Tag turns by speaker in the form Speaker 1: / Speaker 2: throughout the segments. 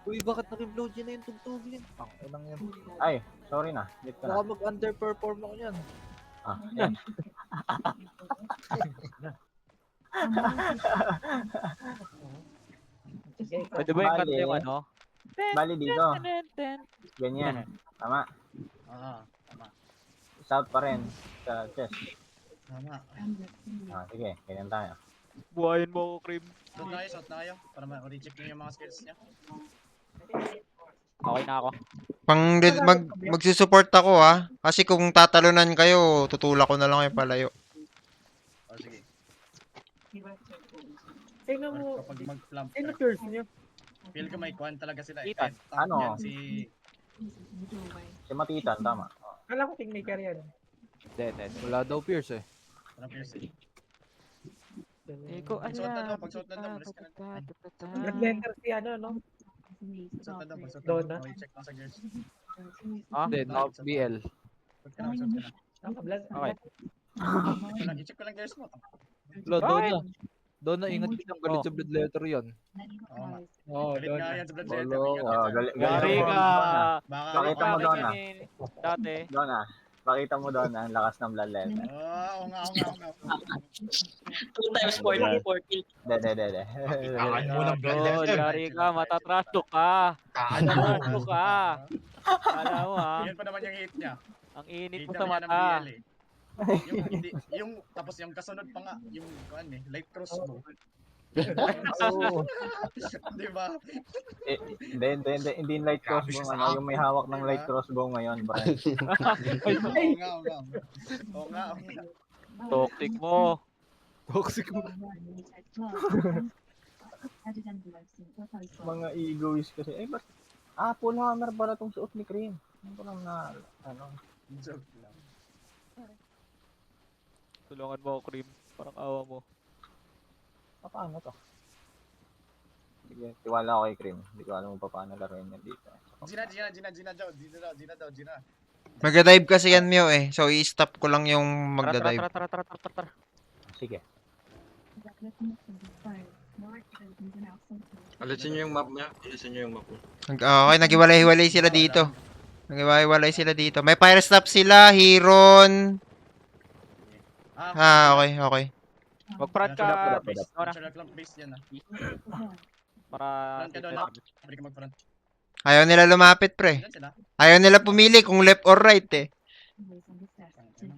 Speaker 1: Uy, bakit nag-load yun na yung tugtugin? Ang inang yan.
Speaker 2: Ay, sorry na. Dito ka
Speaker 1: Baka
Speaker 2: na.
Speaker 1: mag-underperform ako yan.
Speaker 2: Ah, yan.
Speaker 1: Pwede ba yung
Speaker 2: Bali.
Speaker 1: kanta yung ano?
Speaker 2: Bali dito. Ganyan. Tama.
Speaker 3: Tama.
Speaker 2: South pa rin. Sa chest.
Speaker 3: Tama.
Speaker 2: Ah, sige. Ganyan tayo.
Speaker 1: Buhayin mo ako, Cream.
Speaker 3: Shot na kayo. Para ma-recheck nyo yung mga skills niya.
Speaker 1: Okay na ako.
Speaker 4: Magsusupport ako kasi kung tatalunan kayo, tutulak ko na lang kayo palayo.
Speaker 3: O sige.
Speaker 5: Tingnan mo,
Speaker 3: Kapag mag-plump
Speaker 5: sino
Speaker 3: ka,
Speaker 5: curse niyo?
Speaker 3: feel ko may kwan talaga sila.
Speaker 1: Titan.
Speaker 3: Tank
Speaker 2: Ano?
Speaker 3: yan, si...
Speaker 2: Si Matitan, tama.
Speaker 5: Kala ko kingmaker yan.
Speaker 1: Hindi. Wala daw Pierce eh.
Speaker 3: Anong pierce eh?
Speaker 1: Ikaw,
Speaker 3: Pagsuot na daw, pagsuot na daw. Malis ka na.
Speaker 5: Nag-letter si ano, no?
Speaker 3: Pagsuot na daw, pagsuot na
Speaker 5: Donna.
Speaker 3: daw. I-check lang sa gears.
Speaker 1: Ah, hindi. No, BL.
Speaker 3: Pagsuot ka na, pagsuot ka na.
Speaker 5: Nakablas.
Speaker 1: Okay.
Speaker 3: I-check ko lang gears mo.
Speaker 1: Doon na ingat ka ng galit sa blood letter yun.
Speaker 3: Oo nga.
Speaker 5: Oo,
Speaker 3: Galit nga yan sa blood letter.
Speaker 1: Wala.
Speaker 3: Ingat
Speaker 2: Oh,
Speaker 3: yan.
Speaker 2: galit
Speaker 1: Yari
Speaker 2: mo.
Speaker 1: ka!
Speaker 3: Baka
Speaker 2: Pakita mo doon ah.
Speaker 1: Dati.
Speaker 2: Doon ah. Pakita mo doon ang lakas ng blood letter.
Speaker 3: Oo nga.
Speaker 6: 2 times 40, 40.
Speaker 2: De.
Speaker 7: Kaan mo ng blood
Speaker 1: Oh,
Speaker 7: letter.
Speaker 1: yari ka. Matatraso ka.
Speaker 7: Kaan mo.
Speaker 1: Matatraso ka. Alam mo
Speaker 3: Yan pa naman yung hit niya.
Speaker 1: Ang init
Speaker 3: Hit
Speaker 1: mo
Speaker 3: na
Speaker 1: sa
Speaker 3: niya ng
Speaker 1: mata.
Speaker 3: BL eh. Tapos yung kasunod pa nga, yung kuan eh, light crossbow.
Speaker 2: Oo.
Speaker 3: Di ba?
Speaker 2: Hindi yung light crossbow ano, yung may hawak ng light crossbow ngayon, bro.
Speaker 3: Oo nga.
Speaker 1: Toxic mo. Toxic mo.
Speaker 2: Mga egoist kasi. Eh, ba't full hammer pala tong suot ni Cream. Ano ko lang na, ano.
Speaker 3: Joke lang.
Speaker 1: Tulungan mo ako, Cream. Parang awa mo.
Speaker 2: Paano to? Sige, tiwala ako kay Cream. Hindi ko alam kung paano laruin yan dito.
Speaker 3: Gina daw.
Speaker 4: Magda-dive kasi yan, Mio eh. So, i-stop ko lang yung magda-dive.
Speaker 1: Tara.
Speaker 2: Sige.
Speaker 7: Alisin nyo yung map niya. Alisin nyo yung map niya.
Speaker 4: Okay, naghiwalay-hiwalay sila dito. Naghiwalay sila dito. May fire stop sila, Hiron. Okay.
Speaker 1: Mag-front ka. Nora.
Speaker 3: Base yan ah.
Speaker 1: Para...
Speaker 3: Front ka daw na. Pwede ka mag-front.
Speaker 4: Ayaw nila lumapit, pre.
Speaker 3: Ilan sila?
Speaker 4: Ayaw nila pumili kung left or right eh.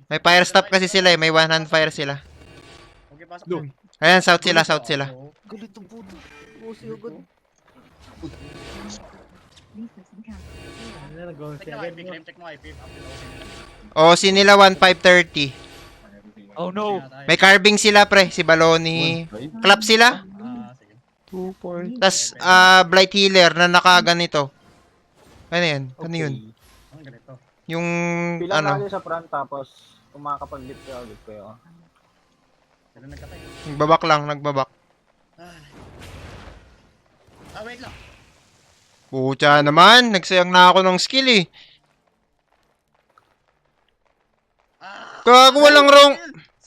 Speaker 4: May fire stop kasi sila eh. May one hand fire sila.
Speaker 3: Okay, pasok.
Speaker 4: Ayan, south sila.
Speaker 1: Galit ang puno. Pusi agad.
Speaker 5: Ano na, nag-go
Speaker 3: Check mo IP, claim check mo IP.
Speaker 4: O, si nila 1530.
Speaker 1: Oh no.
Speaker 4: May carving sila, pre. Si Baloni. Clap sila.
Speaker 3: Sige.
Speaker 4: 2 point. Tas, Blight Healer na nakaganito. Ano yan? Ano yun?
Speaker 3: Ang ganito.
Speaker 4: Yung,
Speaker 2: Pila
Speaker 4: ano,
Speaker 2: sa front tapos kung makakapag-lift kayo, lift kayo.
Speaker 3: Ganun nagkatay.
Speaker 4: nagbabak.
Speaker 3: Wait lang.
Speaker 4: Pucha naman, nagsayang na ako ng skill eh. Gago, walang wrong.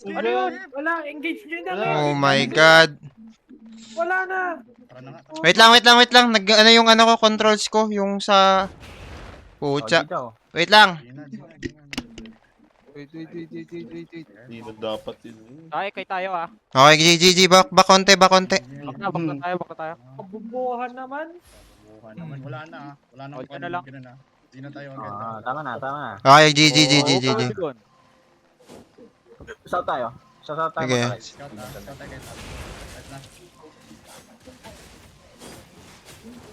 Speaker 5: Ano yun? Wala, engage nyo na lang.
Speaker 4: Oh my god.
Speaker 5: Wala na.
Speaker 3: Tara na nga.
Speaker 4: Wait lang. Ano yung ano ko, controls ko, yung sa... Pucha.
Speaker 2: Dito.
Speaker 4: Wait lang.
Speaker 3: Gina.
Speaker 1: Wait.
Speaker 7: Hindi na dapat yun.
Speaker 1: Kay tayo ah.
Speaker 4: Okay, GG, back konti.
Speaker 1: Bak na tayo.
Speaker 5: Kabubuhan naman.
Speaker 3: Bukan naman. Wala na ah. Wala na.
Speaker 1: Hold ka na lang.
Speaker 3: Hindi na tayo agad.
Speaker 2: Tama na.
Speaker 4: Okay, GG.
Speaker 2: South tayo. South tayo.
Speaker 4: Sige.
Speaker 3: Scout tayo kay Tab. Right na.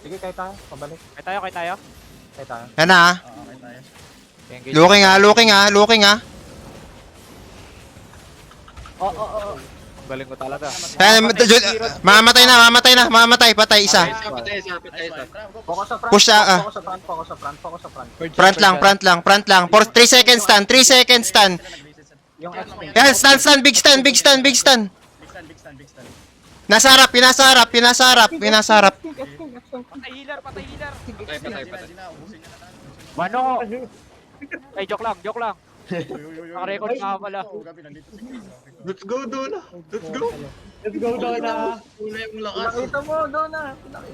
Speaker 2: Sige, kayo tayo. Pabalik.
Speaker 1: Kay tayo.
Speaker 2: Kayo tayo.
Speaker 4: Yan na ah.
Speaker 3: Okay tayo.
Speaker 4: Looking ah.
Speaker 1: Galing ko talaga.
Speaker 4: Mamatay, patay isa.
Speaker 7: Patay.
Speaker 2: Focus sa front.
Speaker 4: Push
Speaker 2: Focus sa front.
Speaker 4: Front lang. For 3 seconds stand.
Speaker 2: Yung XP.
Speaker 4: Yan, stand, big stand.
Speaker 3: Big stand.
Speaker 4: Nasa harap.
Speaker 1: Patay healer.
Speaker 7: Patay.
Speaker 3: Gina, ubusin niya na.
Speaker 1: Mano! Ay, joke lang. Naka-record nga pala.
Speaker 3: Gabi, nandito si Chris.
Speaker 7: Let's go, Dona. Let's go.
Speaker 5: Let's go, Donna.
Speaker 7: Una yung lakas.
Speaker 2: Nakita mo, Donna.